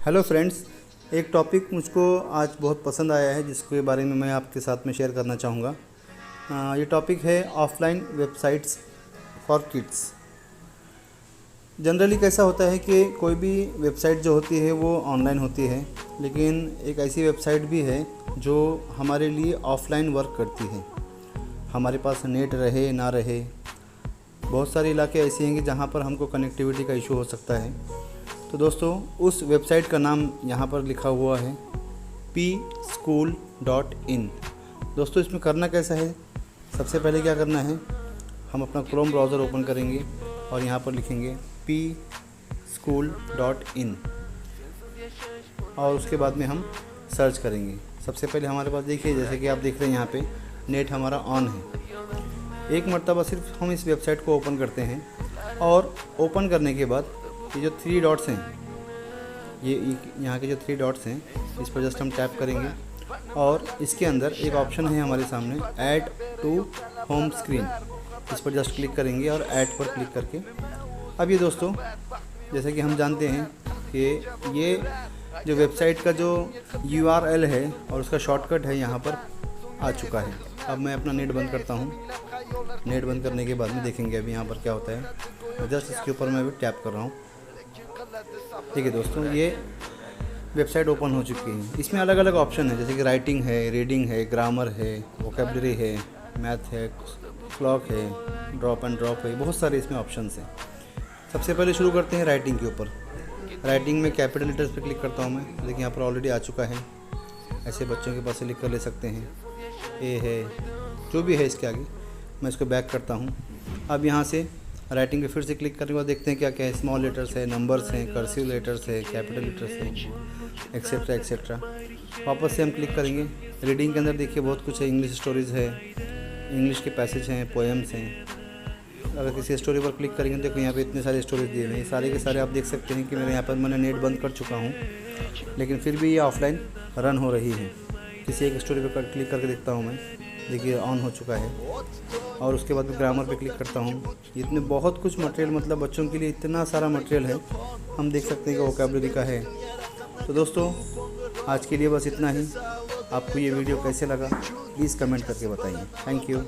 Hello friends, एक topic मुझको आज बहुत पसंद आया है जिसके बारे में मैं आपके साथ में शेयर करना चाहूँगा। ये टॉपिक है offline websites for kids. Generally कैसा होता है कि कोई भी वेबसाइट जो होती है वो ऑनलाइन होती है, लेकिन एक ऐसी वेबसाइट भी है जो हमारे लिए ऑफ़लाइन वर्क करती है। हमारे पास नेट रहे ना रहे, बहुत सारे इलाके ऐसे हैं कि जहाँ पर हमको कनेक्टिविटी का इशू हो सकता है। तो दोस्तों, उस वेबसाइट का नाम यहाँ पर लिखा हुआ है pschool.in। दोस्तों, इसमें करना कैसा है, सबसे पहले क्या करना है, हम अपना क्रोम ब्राउज़र ओपन करेंगे और यहाँ पर लिखेंगे pschool.in और उसके बाद में हम सर्च करेंगे। सबसे पहले हमारे पास देखिए, जैसे कि आप देख रहे हैं यहाँ पे नेट हमारा ऑन है। एक मरतबा सिर्फ हम इस वेबसाइट को ओपन करते हैं और ओपन करने के बाद ये जो 3 डॉट्स हैं, ये यहाँ के जो 3 डॉट्स हैं, इस पर जस्ट हम टैप करेंगे और इसके अंदर एक ऑप्शन है हमारे सामने ऐड टू होम स्क्रीन। इस पर जस्ट क्लिक करेंगे और ऐड पर क्लिक करके अब ये दोस्तों, जैसे कि हम जानते हैं कि ये जो वेबसाइट का जो URL है और उसका शॉर्टकट है यहाँ पर आ चुका है। अब मैं अपना नेट बंद करता हूँ। नेट बंद करने के बाद में देखेंगे अभी यहाँ पर क्या होता है। जस्ट इसके ऊपर मैं अभी टैप कर रहा हूँ। ठीक है दोस्तों, ये वेबसाइट ओपन हो चुकी है। इसमें अलग अलग ऑप्शन है, जैसे कि राइटिंग है, रीडिंग है, ग्रामर है, वोकेबलरी है, मैथ है, क्लॉक है, ड्रॉप एंड ड्रॉप है, बहुत सारे इसमें ऑप्शंस हैं। सबसे पहले शुरू करते हैं राइटिंग के ऊपर। राइटिंग में कैपिटल लेटर्स पे क्लिक करता हूँ मैं, लेकिन यहाँ पर ऑलरेडी आ चुका है। ऐसे बच्चों के पास से लिख कर ले सकते हैं। ए है, जो भी है इसके आगे। मैं इसको बैक करता हूँ। अब यहाँ से राइटिंग पे फिर से क्लिक करने के बाद देखते हैं क्या क्या है। स्मॉल लेटर्स है, नंबर्स हैं, कर्सिव लेटर्स है, कैपिटल लेटर्स है, एक्सेट्रा एक्सेट्रा। वापस से हम क्लिक करेंगे। रीडिंग के अंदर देखिए बहुत कुछ है। इंग्लिश स्टोरीज़ है, इंग्लिश के पैसेज हैं, पोएम्स हैं। अगर किसी स्टोरी पर क्लिक करेंगे, देखो यहाँ पे इतने सारे स्टोरीज दिए हुए हैं। सारे के सारे आप देख सकते हैं कि मेरे यहाँ पर मैंने नेट बंद कर चुका हूँ, लेकिन फिर भी ये ऑफलाइन रन हो रही है। किसी एक स्टोरी पर क्लिक करके देखता हूँ मैं, देखिए ऑन हो चुका है। और उसके बाद ग्रामर पे क्लिक करता हूँ। इसमें बहुत कुछ मटेरियल, मतलब बच्चों के लिए इतना सारा मटेरियल है, हम देख सकते हैं कि वोकैबुलरी का है। तो दोस्तों, आज के लिए बस इतना ही। आपको ये वीडियो कैसे लगा प्लीज़ कमेंट करके बताइए। Thank you.